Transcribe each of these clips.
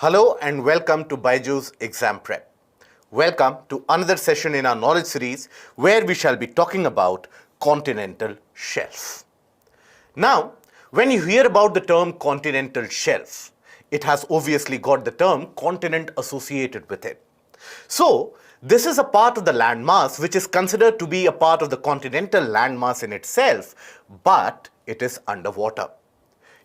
Hello and welcome to BYJU'S Exam Prep. Welcome to another session in our knowledge series where we shall be talking about Continental Shelf. Now, when you hear about the term Continental Shelf, it has obviously got the term continent associated with it. So, this is a part of the landmass which is considered to be a part of the continental landmass in itself, but it is underwater.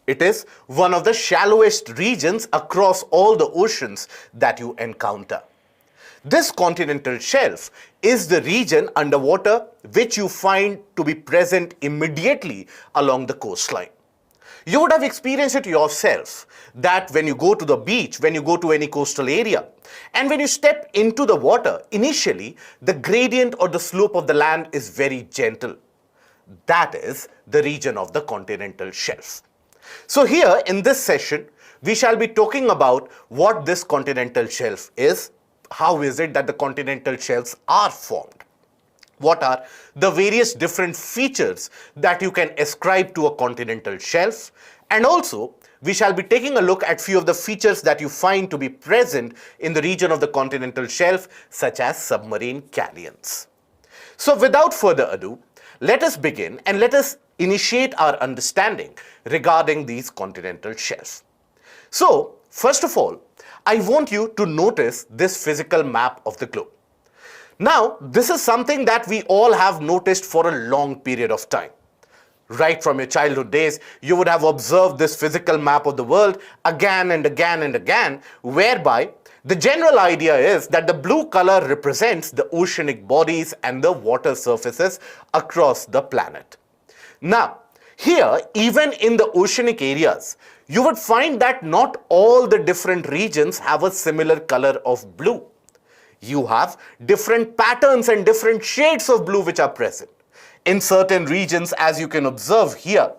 It is one of the shallowest regions across all the oceans that you encounter. This continental shelf is the region underwater which you find to be present immediately along the coastline. You would have experienced it yourself that when you go to the beach, when you go to any coastal area, and when you step into the water, initially the gradient or the slope of the land is very gentle. That is the region of the continental shelf. So here in this session, we shall be talking about what this continental shelf is, how is it that the continental shelves are formed, what are the various different features that you can ascribe to a continental shelf, and also we shall be taking a look at few of the features that you find to be present in the region of the continental shelf, such as submarine canyons. So without further ado, let us begin and let us initiate our understanding regarding these continental shelves. So, first of all, I want you to notice this physical map of the globe. Now, this is something that we all have noticed for a long period of time. Right from your childhood days, you would have observed this physical map of the world again and again and again, whereby the general idea is that the blue color represents the oceanic bodies and the water surfaces across the planet. Now, here, even in the oceanic areas, you would find that not all the different regions have a similar color of blue. You have different patterns and different shades of blue which are present. In certain regions, as you can observe here,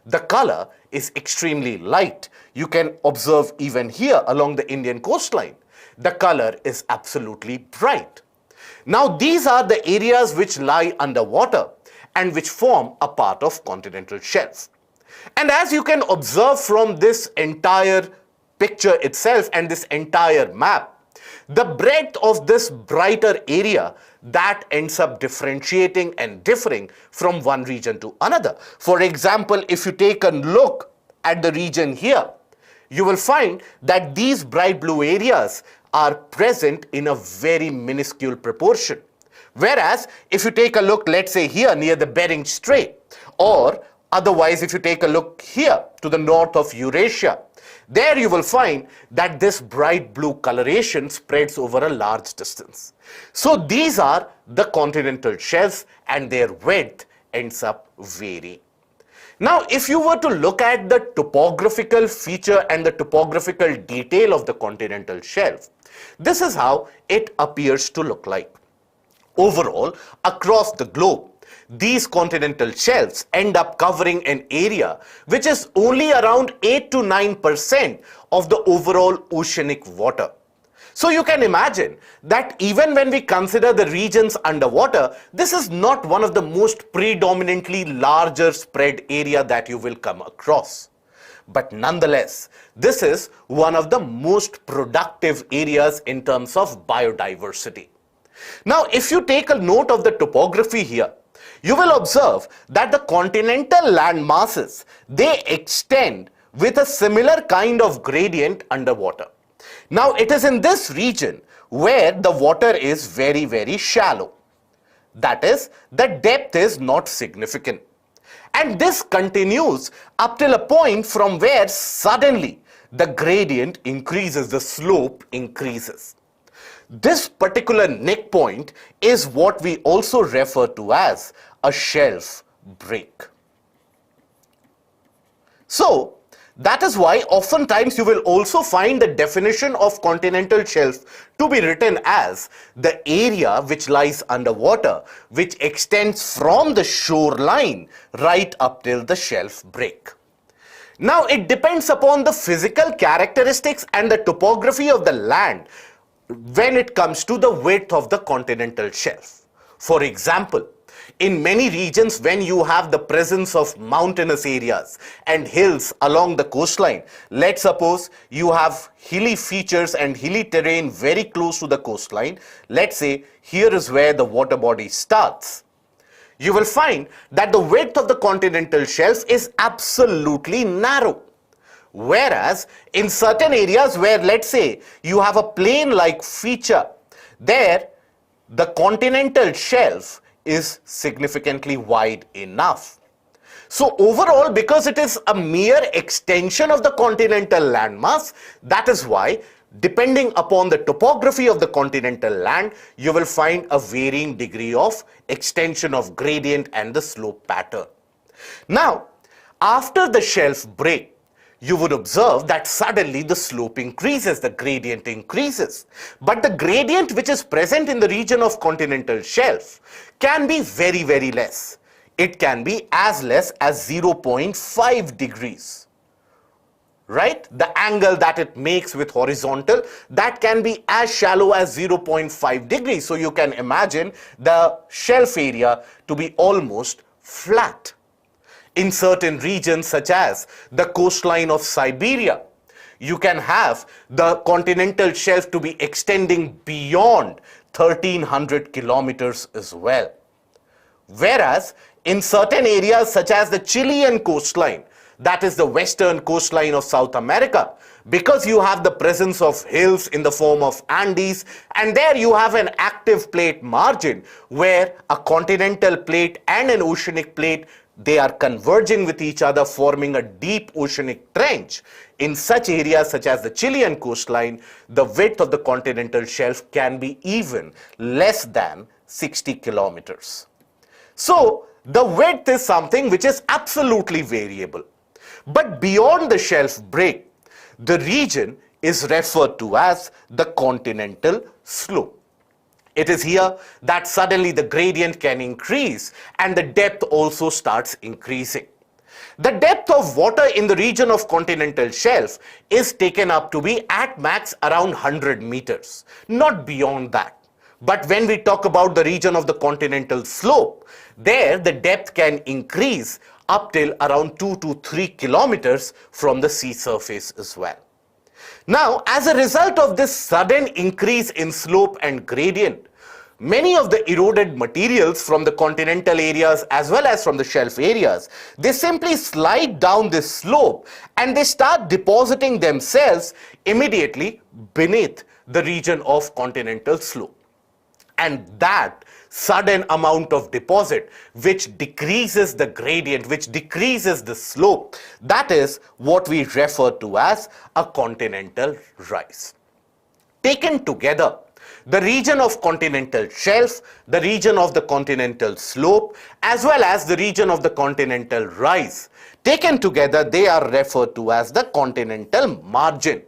the color is extremely light. You can observe even here along the Indian coastline. The color is absolutely bright. Now, these are the areas which lie underwater and which form a part of continental shelf. And as you can observe from this entire picture itself and this entire map, the breadth of this brighter area that ends up differentiating and differing from one region to another. For example, if you take a look at the region here, you will find that these bright blue areas are present in a very minuscule proportion. Whereas, if you take a look, let's say here near the Bering Strait, or otherwise if you take a look here to the north of Eurasia, there you will find that this bright blue coloration spreads over a large distance. So these are the continental shelves and their width ends up varying. Now, if you were to look at the topographical feature and the topographical detail of the continental shelf, this is how it appears to look like. Overall, across the globe, these continental shelves end up covering an area which is only around 8 to 9% of the overall oceanic water. So you can imagine that even when we consider the regions underwater, this is not one of the most predominantly larger spread area that you will come across. But nonetheless, this is one of the most productive areas in terms of biodiversity. Now, if you take a note of the topography here, you will observe that the continental land masses, they extend with a similar kind of gradient underwater. Now, it is in this region where the water is very, very shallow. That is, the depth is not significant. And this continues up till a point from where suddenly the gradient increases, the slope increases. This particular neck point is what we also refer to as a shelf break. So, that is why oftentimes you will also find the definition of continental shelf to be written as the area which lies underwater, which extends from the shoreline right up till the shelf break. Now, it depends upon the physical characteristics and the topography of the land when it comes to the width of the continental shelf. For example, In many regions, when you have the presence of mountainous areas and hills along the coastline, let's suppose you have hilly features and hilly terrain very close to the coastline. Let's say here is where the water body starts. You will find that the width of the continental shelf is absolutely narrow. Whereas in certain areas where, let's say, you have a plain-like feature, there the continental shelf is significantly wide enough. So overall, because it is a mere extension of the continental landmass, that is why, depending upon the topography of the continental land, you will find a varying degree of extension of gradient and the slope pattern. Now, after the shelf break, you would observe that suddenly the slope increases, the gradient increases. But the gradient which is present in the region of continental shelf can be very, very less. It can be as less as 0.5 degrees. Right? The angle that it makes with horizontal, that can be as shallow as 0.5 degrees. So you can imagine the shelf area to be almost flat. In certain regions such as the coastline of Siberia, you can have the continental shelf to be extending beyond 1300 kilometers as well. Whereas in certain areas such as the Chilean coastline, that is the western coastline of South America, because you have the presence of hills in the form of Andes, and there you have an active plate margin where a continental plate and an oceanic plate, they are converging with each other, forming a deep oceanic trench. In such areas such as the Chilean coastline, the width of the continental shelf can be even less than 60 kilometers. So the width is something which is absolutely variable. But beyond the shelf break, the region is referred to as the continental slope. It is here that suddenly the gradient can increase and the depth also starts increasing. The depth of water in the region of continental shelf is taken up to be at max around 100 meters, not beyond that. But when we talk about the region of the continental slope, there the depth can increase up till around 2 to 3 kilometers from the sea surface as well. Now, as a result of this sudden increase in slope and gradient, many of the eroded materials from the continental areas as well as from the shelf areas, they simply slide down this slope and they start depositing themselves immediately beneath the region of continental slope. And that sudden amount of deposit which decreases the gradient, which decreases the slope, that is what we refer to as a continental rise. Taken together, the region of continental shelf, the region of the continental slope, as well as the region of the continental rise, taken together they are referred to as the continental margin.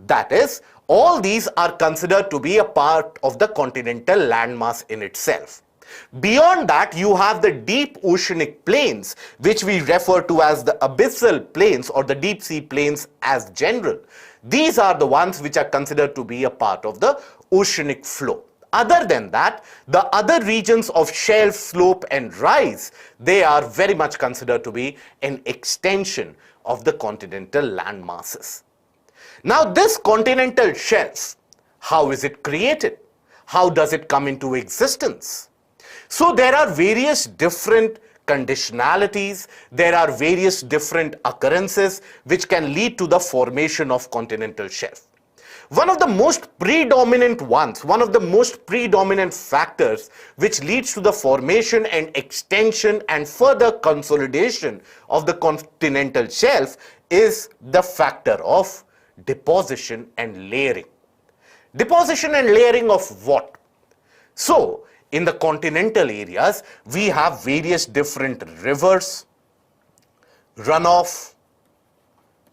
That is, all these are considered to be a part of the continental landmass in itself. Beyond that, you have the deep oceanic plains, which we refer to as the abyssal plains or the deep sea plains as general. These are the ones which are considered to be a part of the oceanic flow. Other than that, the other regions of shelf, slope and rise, they are very much considered to be an extension of the continental land masses. Now this continental shelf, how is it created? How does it come into existence? So there are various different conditionalities, there are various different occurrences which can lead to the formation of continental shelf. One of the most predominant ones, one of the most predominant factors which leads to the formation and extension and further consolidation of the continental shelf is the factor of deposition and layering. Deposition and layering of what? So, in the continental areas, we have various different rivers, runoff,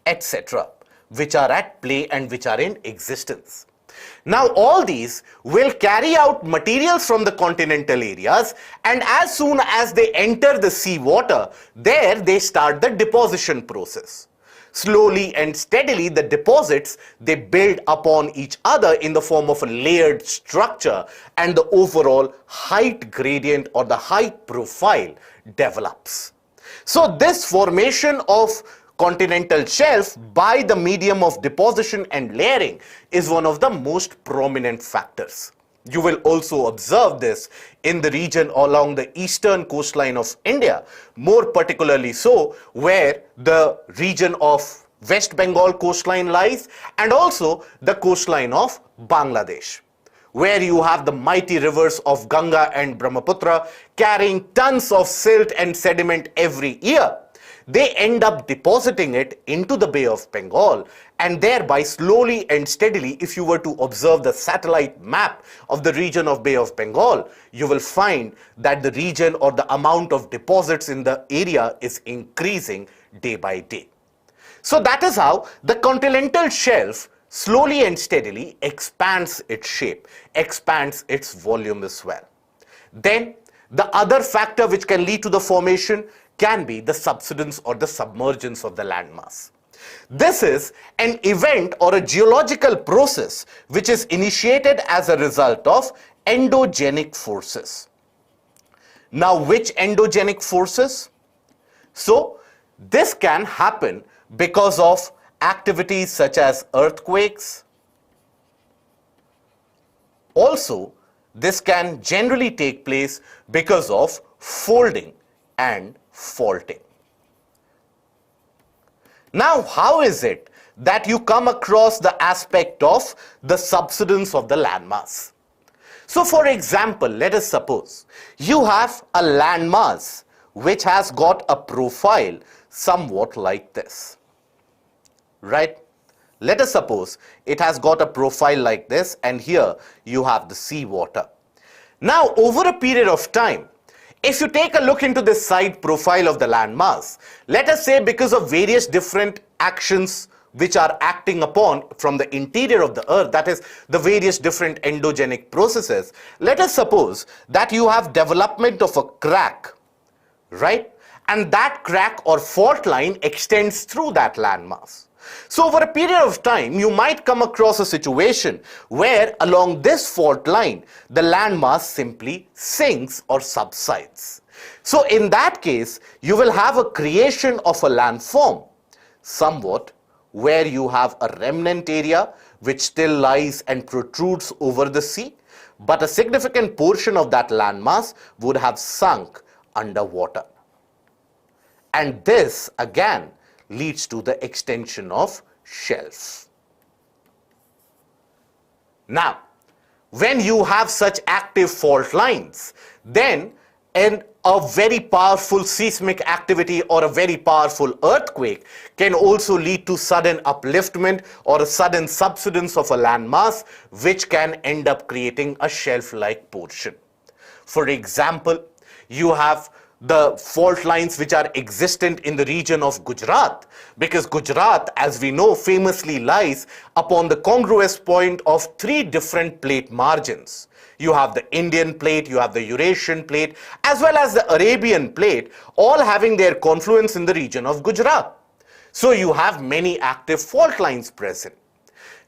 etc., which are at play and which are in existence. Now, all these will carry out materials from the continental areas, and as soon as they enter the sea water, there they start the deposition process. Slowly and steadily, the deposits, they build upon each other in the form of a layered structure, and the overall height gradient or the height profile develops. So this formation of continental shelf by the medium of deposition and layering is one of the most prominent factors. You will also observe this in the region along the eastern coastline of India, more particularly so where the region of West Bengal coastline lies, and also the coastline of Bangladesh, where you have the mighty rivers of Ganga and Brahmaputra carrying tons of silt and sediment every year. They end up depositing it into the Bay of Bengal, and thereby slowly and steadily, if you were to observe the satellite map of the region of Bay of Bengal, you will find that the region or the amount of deposits in the area is increasing day by day. So that is how the continental shelf slowly and steadily expands its shape, expands its volume as well. Then the other factor which can lead to the formation can be the subsidence or the submergence of the landmass. This is an event or a geological process which is initiated as a result of endogenic forces. Now, which endogenic forces? So, this can happen because of activities such as earthquakes. Also, this can generally take place because of folding and faulting. Now, how is it that you come across the aspect of the subsidence of the landmass? So, for example, let us suppose you have a landmass which has got a profile somewhat like this, right? Let us suppose it has got a profile like this, and here you have the seawater. Now, over a period of time, if you take a look into this side profile of the landmass, let us say because of various different actions which are acting upon from the interior of the earth, that is the various different endogenic processes, let us suppose that you have development of a crack, right? And that crack or fault line extends through that landmass. So over a period of time, you might come across a situation where along this fault line, the landmass simply sinks or subsides. So in that case, you will have a creation of a landform somewhat where you have a remnant area which still lies and protrudes over the sea, but a significant portion of that landmass would have sunk underwater. And this again leads to the extension of shelf. Now, when you have such active fault lines, then a very powerful seismic activity or a very powerful earthquake can also lead to sudden upliftment or a sudden subsidence of a landmass, which can end up creating a shelf-like portion. For example, you have the fault lines which are existent in the region of Gujarat, because Gujarat, as we know, famously lies upon the congruous point of three different plate margins. You have the Indian plate, you have the Eurasian plate, as well as the Arabian plate, all having their confluence in the region of Gujarat. So you have many active fault lines present.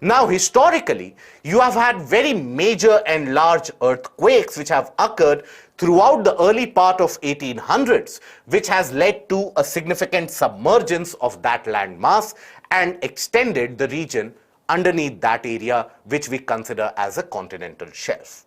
Now, historically, you have had very major and large earthquakes which have occurred throughout the early part of 1800s, which has led to a significant submergence of that landmass and extended the region underneath that area, which we consider as a continental shelf.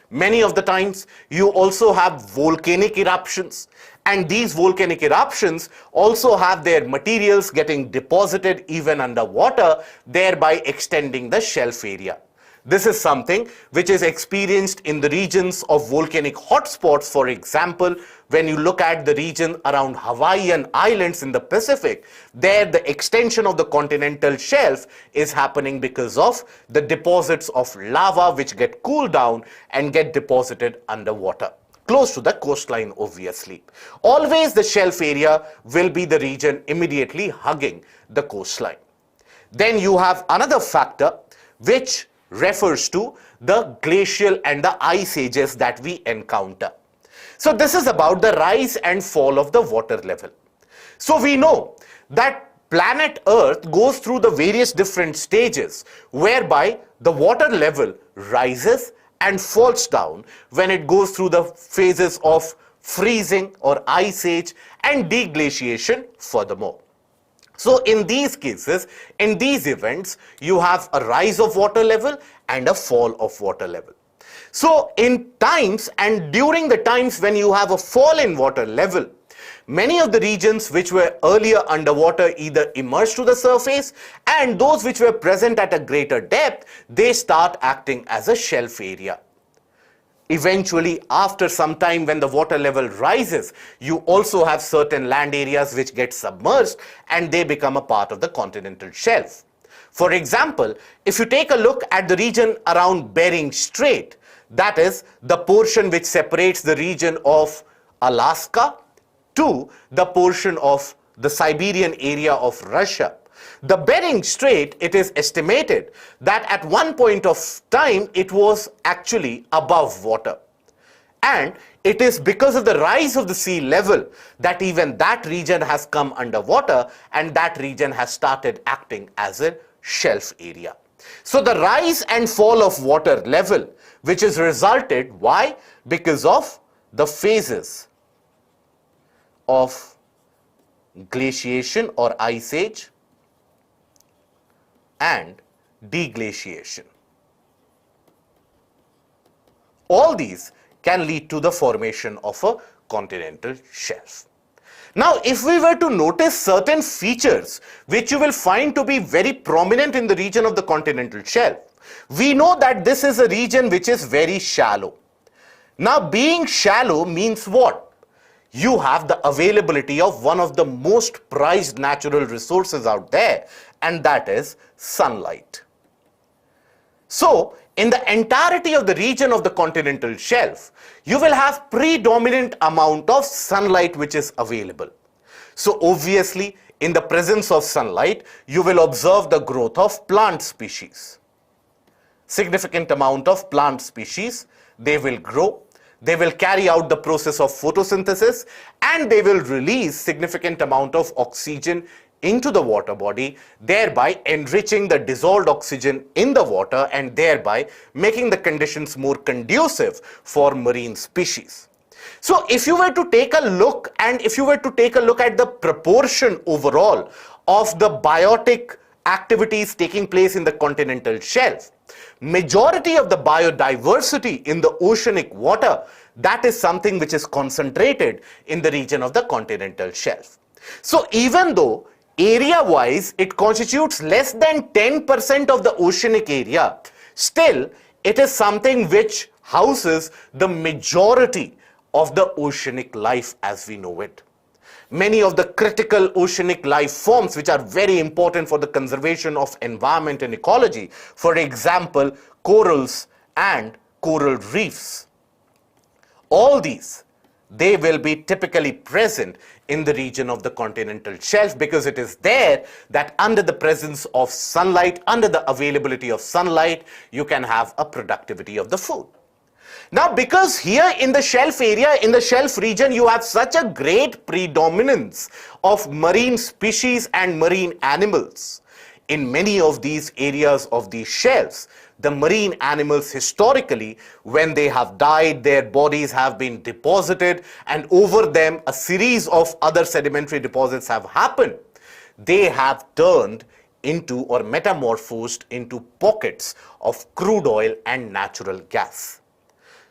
Many of the times, you also have volcanic eruptions, and these volcanic eruptions also have their materials getting deposited even underwater, thereby extending the shelf area. This is something which is experienced in the regions of volcanic hotspots. For example, when you look at the region around Hawaiian Islands in the Pacific, there the extension of the continental shelf is happening because of the deposits of lava which get cooled down and get deposited underwater, close to the coastline obviously. Always the shelf area will be the region immediately hugging the coastline. Then you have another factor which refers to the glacial and the ice ages that we encounter. So this is about the rise and fall of the water level. So we know that planet Earth goes through the various different stages whereby the water level rises and falls down when it goes through the phases of freezing or ice age and deglaciation furthermore. So in these cases, in these events, you have a rise of water level and a fall of water level. So in times and during the times when you have a fall in water level, many of the regions which were earlier underwater either emerge to the surface, and those which were present at a greater depth, they start acting as a shelf area. Eventually, after some time when the water level rises, you also have certain land areas which get submerged and they become a part of the continental shelf. For example, if you take a look at the region around Bering Strait, that is the portion which separates the region of Alaska to the portion of the Siberian area of Russia. The Bering Strait, it is estimated that at one point of time it was actually above water. And it is because of the rise of the sea level that even that region has come underwater and that region has started acting as a shelf area. So the rise and fall of water level, which is resulted, why? Because of the phases of glaciation or ice age and deglaciation. All these can lead to the formation of a continental shelf. Now, if we were to notice certain features which you will find to be very prominent in the region of the continental shelf, we know that this is a region which is very shallow. Now, being shallow means what? You have the availability of one of the most prized natural resources out there, and that is sunlight. So, in the entirety of the region of the continental shelf, you will have predominant amount of sunlight which is available. So, obviously, in the presence of sunlight, you will observe the growth of plant species. Significant amount of plant species, they will grow. They will carry out the process of photosynthesis and they will release significant amount of oxygen into the water body, thereby enriching the dissolved oxygen in the water and thereby making the conditions more conducive for marine species. So if you were to take a look at the proportion overall of the biotic activities taking place in the continental shelf, majority of the biodiversity in the oceanic water, that is something which is concentrated in the region of the continental shelf. So even though area wise it constitutes less than 10% of the oceanic area, still it is something which houses the majority of the oceanic life as we know it. Many of the critical oceanic life forms which are very important for the conservation of environment and ecology, for example, corals and coral reefs. All these, they will be typically present in the region of the continental shelf because it is there that under the presence of sunlight, under the availability of sunlight, you can have a productivity of the food. Now, because here in the shelf area, in the shelf region, you have such a great predominance of marine species and marine animals. In many of these areas of these shelves, the marine animals historically, when they have died, their bodies have been deposited and over them a series of other sedimentary deposits have happened. They have turned into or metamorphosed into pockets of crude oil and natural gas.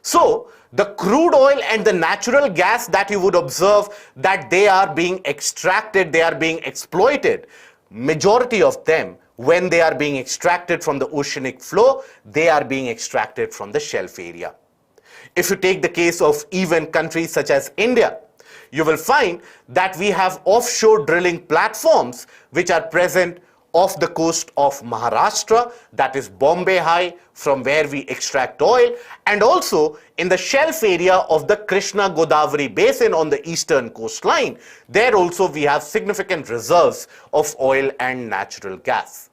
So, the crude oil and the natural gas that you would observe that they are being extracted, they are being exploited, majority of them, when they are being extracted from the oceanic floor, they are being extracted from the shelf area. If you take the case of even countries such as India, you will find that we have offshore drilling platforms which are present off the coast of Maharashtra, that is Bombay High, from where we extract oil, and also in the shelf area of the Krishna Godavari basin on the eastern coastline. There also we have significant reserves of oil and natural gas.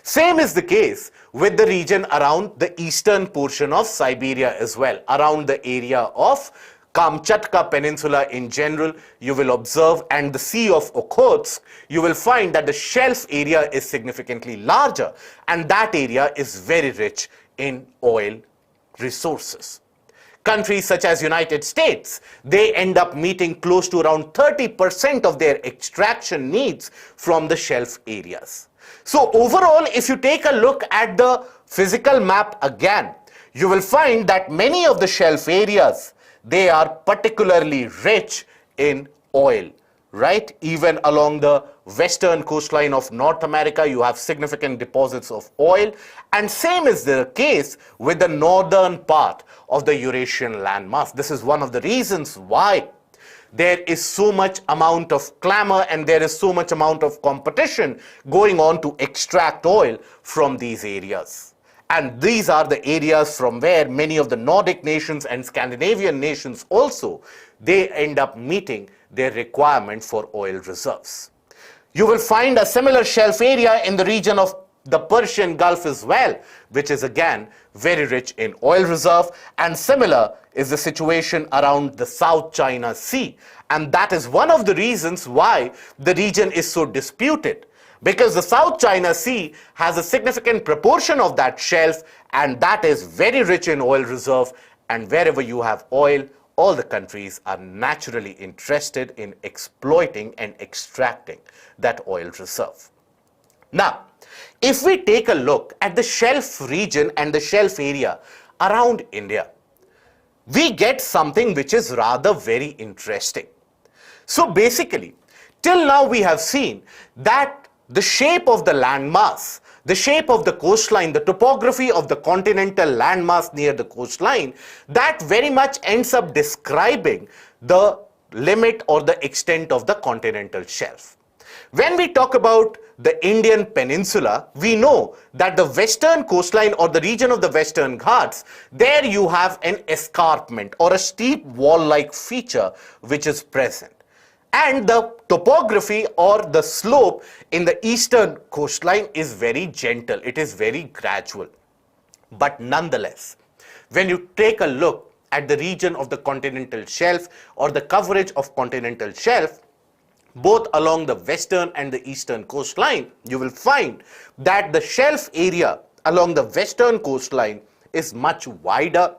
Same is the case with the region around the eastern portion of Siberia as well, around the area of Kamchatka Peninsula in general, you will observe, and the Sea of Okhotsk, you will find that the shelf area is significantly larger, and that area is very rich in oil resources. Countries such as United States, they end up meeting close to around 30% of their extraction needs from the shelf areas. So overall, if you take a look at the physical map again, you will find that many of the shelf areas, they are particularly rich in oil, right? Even along the western coastline of North America, you have significant deposits of oil, and same is the case with the northern part of the Eurasian landmass. This is one of the reasons why there is so much amount of clamor and there is so much amount of competition going on to extract oil from these areas. And these are the areas from where many of the Nordic nations and Scandinavian nations also, they end up meeting their requirement for oil reserves. You will find a similar shelf area in the region of the Persian Gulf as well, which is again very rich in oil reserve, and similar is the situation around the South China Sea. And that is one of the reasons why the region is so disputed, because the South China Sea has a significant proportion of that shelf, and that is very rich in oil reserve, and wherever you have oil, all the countries are naturally interested in exploiting and extracting that oil reserve. Now, if we take a look at the shelf region and the shelf area around India, we get something which is rather very interesting. So basically, till now we have seen that the shape of the landmass, the shape of the coastline, the topography of the continental landmass near the coastline, that very much ends up describing the limit or the extent of the continental shelf. When we talk about the Indian peninsula, we know that the western coastline or the region of the Western Ghats, there you have an escarpment or a steep wall-like feature which is present. And the topography or the slope in the eastern coastline is very gentle, it is very gradual. But nonetheless, when you take a look at the region of the continental shelf or the coverage of continental shelf, both along the western and the eastern coastline, you will find that the shelf area along the western coastline is much wider,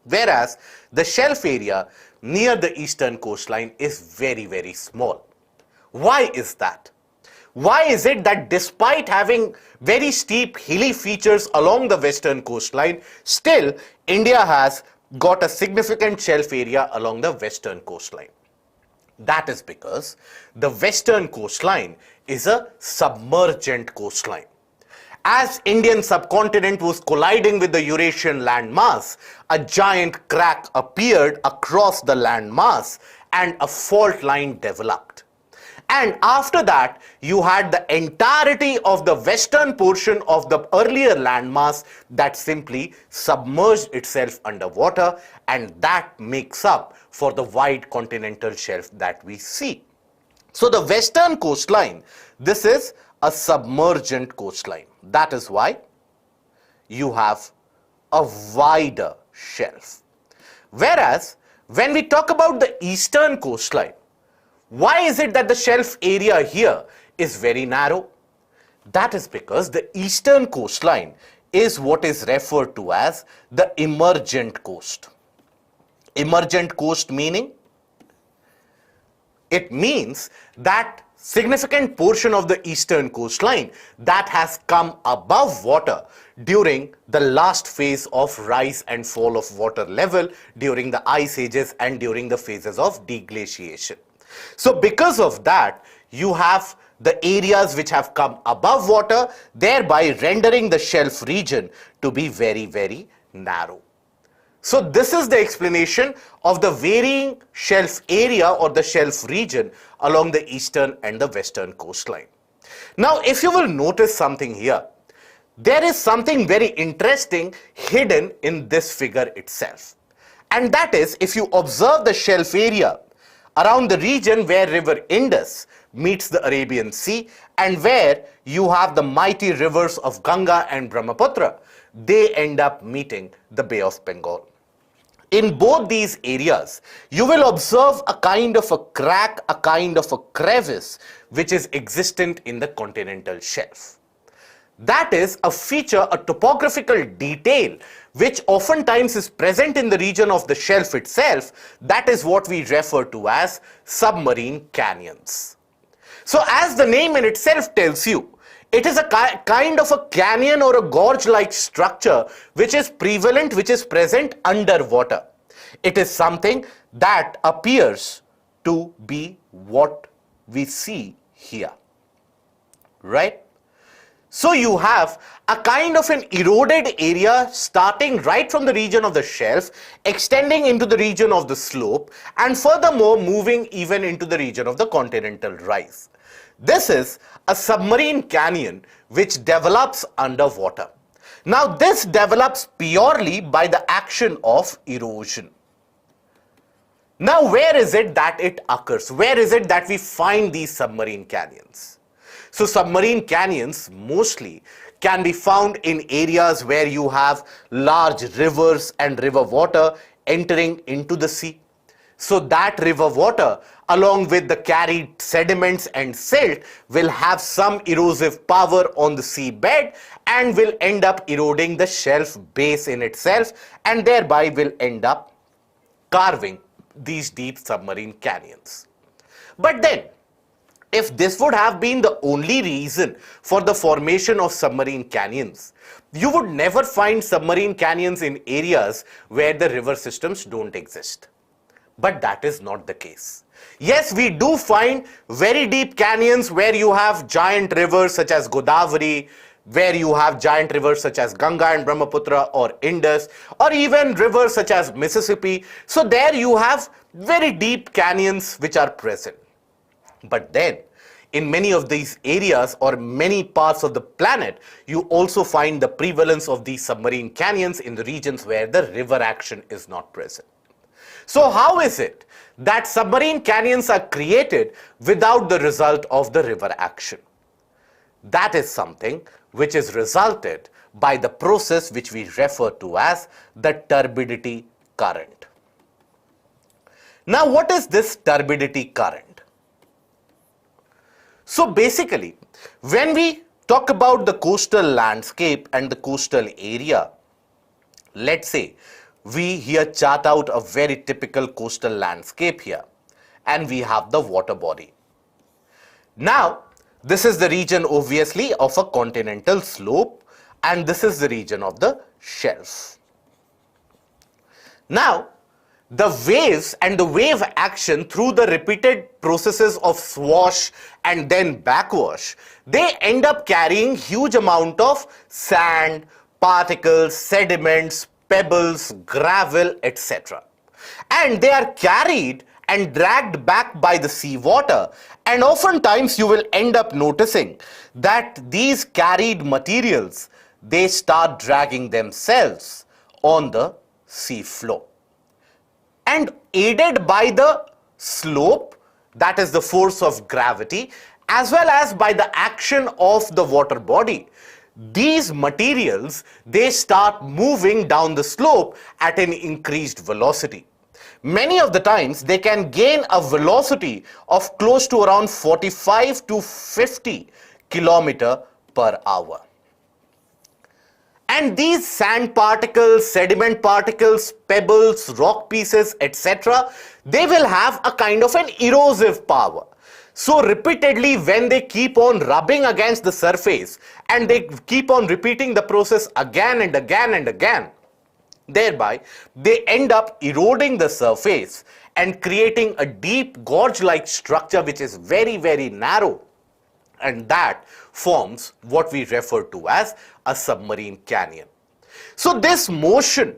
whereas the shelf area near the eastern coastline is very, very small. Why is that? Why is it that despite having very steep hilly features along the western coastline, still India has got a significant shelf area along the western coastline? That is because the western coastline is a submergent coastline. As Indian subcontinent was colliding with the Eurasian landmass, a giant crack appeared across the landmass and a fault line developed. And after that, you had the entirety of the western portion of the earlier landmass that simply submerged itself underwater, and that makes up for the wide continental shelf that we see. So the western coastline, this is a submergent coastline. That is why you have a wider shelf. Whereas when we talk about the eastern coastline, why is it that the shelf area here is very narrow? That is because the eastern coastline is what is referred to as the emergent coast. Emergent coast meaning? It means that significant portion of the eastern coastline that has come above water during the last phase of rise and fall of water level during the ice ages and during the phases of deglaciation. So because of that, you have the areas which have come above water, thereby rendering the shelf region to be very, very narrow. So this is the explanation of the varying shelf area or the shelf region along the eastern and the western coastline. Now, if you will notice something here, there is something very interesting hidden in this figure itself. And that is, if you observe the shelf area around the region where river Indus meets the Arabian Sea and where you have the mighty rivers of Ganga and Brahmaputra, they end up meeting the Bay of Bengal. In both these areas, you will observe a kind of a crack, a kind of a crevice which is existent in the continental shelf. That is a feature, a topographical detail which oftentimes is present in the region of the shelf itself. That is what we refer to as submarine canyons. So as the name in itself tells you, it is a kind of a canyon or a gorge-like structure which is prevalent, which is present underwater. It is something that appears to be what we see here, right? So you have a kind of an eroded area starting right from the region of the shelf, extending into the region of the slope, and furthermore moving even into the region of the continental rise. This is a submarine canyon which develops underwater. Now this develops purely by the action of erosion. Now where is it that it occurs? Where is it that we find these submarine canyons? So submarine canyons mostly can be found in areas where you have large rivers and river water entering into the sea. So that river water, along with the carried sediments and silt, will have some erosive power on the seabed and will end up eroding the shelf base in itself, and thereby will end up carving these deep submarine canyons. But then, if this would have been the only reason for the formation of submarine canyons, you would never find submarine canyons in areas where the river systems don't exist. But that is not the case. Yes, we do find very deep canyons where you have giant rivers such as Godavari, where you have giant rivers such as Ganga and Brahmaputra or Indus, or even rivers such as Mississippi. So there you have very deep canyons which are present. But then, in many of these areas or many parts of the planet, you also find the prevalence of these submarine canyons in the regions where the river action is not present. So how is it that submarine canyons are created without the result of the river action? That is something which is resulted by the process which we refer to as the turbidity current. Now what is this turbidity current? So basically, when we talk about the coastal landscape and the coastal area, let's say we here chart out a very typical coastal landscape here, and we have the water body. Now, this is the region obviously of a continental slope, and this is the region of the shelf. Now, the waves and the wave action through the repeated processes of swash and then backwash, they end up carrying huge amount of sand, particles, sediments, pebbles, gravel, etc. And they are carried and dragged back by the seawater, and oftentimes you will end up noticing that these carried materials, they start dragging themselves on the sea floor. And aided by the slope, that is the force of gravity, as well as by the action of the water body, these materials, they start moving down the slope at an increased velocity. Many of the times they can gain a velocity of close to around 45 to 50 km per hour. And these sand particles, sediment particles, pebbles, rock pieces, etc., they will have a kind of an erosive power. So repeatedly, when they keep on rubbing against the surface and they keep on repeating the process again and again and again, thereby they end up eroding the surface and creating a deep gorge-like structure which is very, very narrow, and that forms what we refer to as a submarine canyon. So this motion,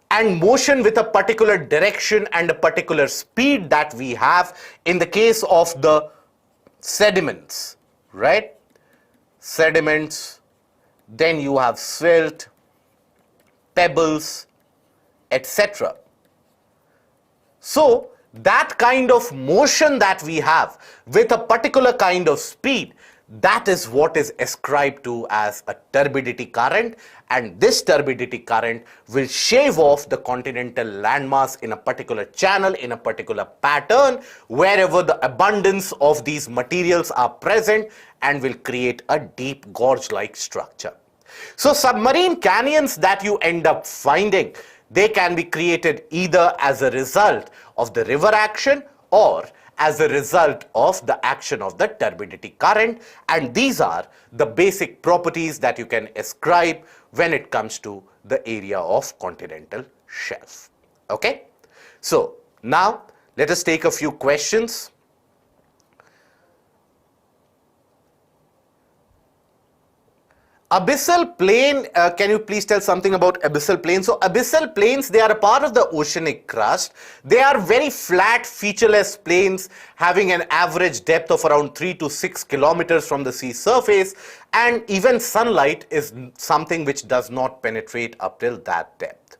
and motion with a particular direction and a particular speed that we have in the case of the sediments, right? Sediments, then you have silt, pebbles, etc. So that kind of motion that we have with a particular kind of speed, that is what is ascribed to as a turbidity current, and this turbidity current will shave off the continental landmass in a particular channel, in a particular pattern, wherever the abundance of these materials are present, and will create a deep gorge-like structure. So submarine canyons that you end up finding, they can be created either as a result of the river action or as a result of the action of the turbidity current, and these are the basic properties that you can ascribe when it comes to the area of continental shelf. Okay, so now let us take a few questions. Abyssal plain, can you please tell something about abyssal plains? So abyssal plains, they are a part of the oceanic crust. They are very flat, featureless plains having an average depth of around 3 to 6 kilometers from the sea surface, and even sunlight is something which does not penetrate up till that depth.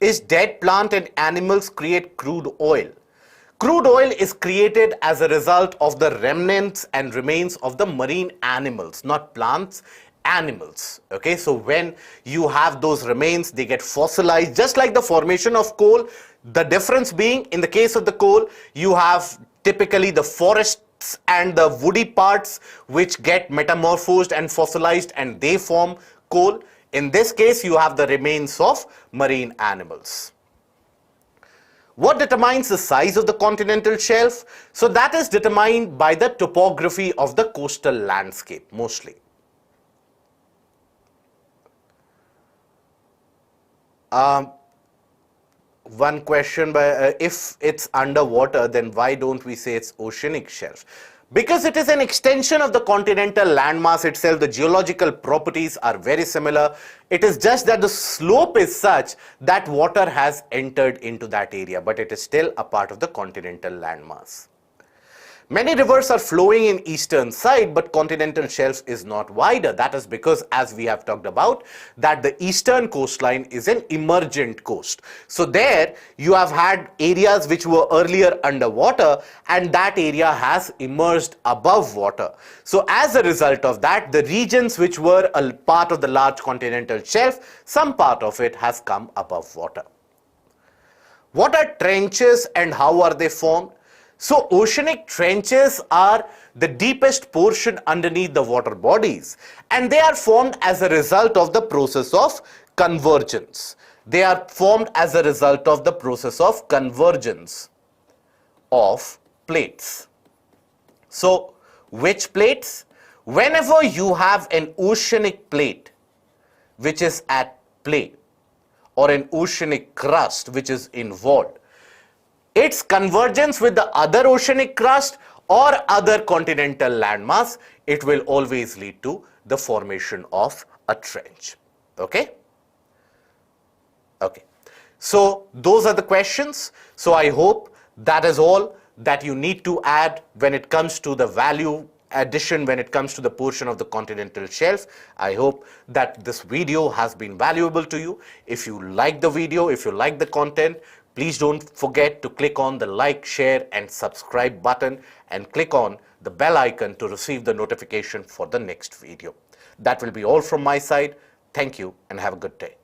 Is dead plant and animals create crude oil? Crude oil is created as a result of the remnants and remains of the marine animals, not plants, animals. Okay, so when you have those remains, they get fossilized, just like the formation of coal. The difference being, in the case of the coal, you have typically the forests and the woody parts which get metamorphosed and fossilized, and they form coal. In this case, you have the remains of marine animals. What determines the size of the continental shelf? So that is determined by the topography of the coastal landscape mostly. One question, by if it's underwater, then why don't we say it's oceanic shelf? Because it is an extension of the continental landmass itself. The geological properties are very similar. It is just that the slope is such that water has entered into that area, but it is still a part of the continental landmass. Many rivers are flowing in eastern side, but continental shelf is not wider. That is because, as we have talked about, that the eastern coastline is an emergent coast. So there you have had areas which were earlier underwater, and that area has emerged above water. So as a result of that, the regions which were a part of the large continental shelf, some part of it has come above water. What are trenches and how are they formed? So oceanic trenches are the deepest portion underneath the water bodies, and they are formed as a result of the process of convergence. They are formed as a result of the process of convergence of plates. So which plates? Whenever you have an oceanic plate which is at play, or an oceanic crust which is involved, its convergence with the other oceanic crust or other continental landmass, it will always lead to the formation of a trench. Okay? Okay. So those are the questions. So I hope that is all that you need to add when it comes to the value addition, when it comes to the portion of the continental shelf. I hope that this video has been valuable to you. If you like the video, if you like the content, please don't forget to click on the like, share and subscribe button, and click on the bell icon to receive the notification for the next video. That will be all from my side. Thank you and have a good day.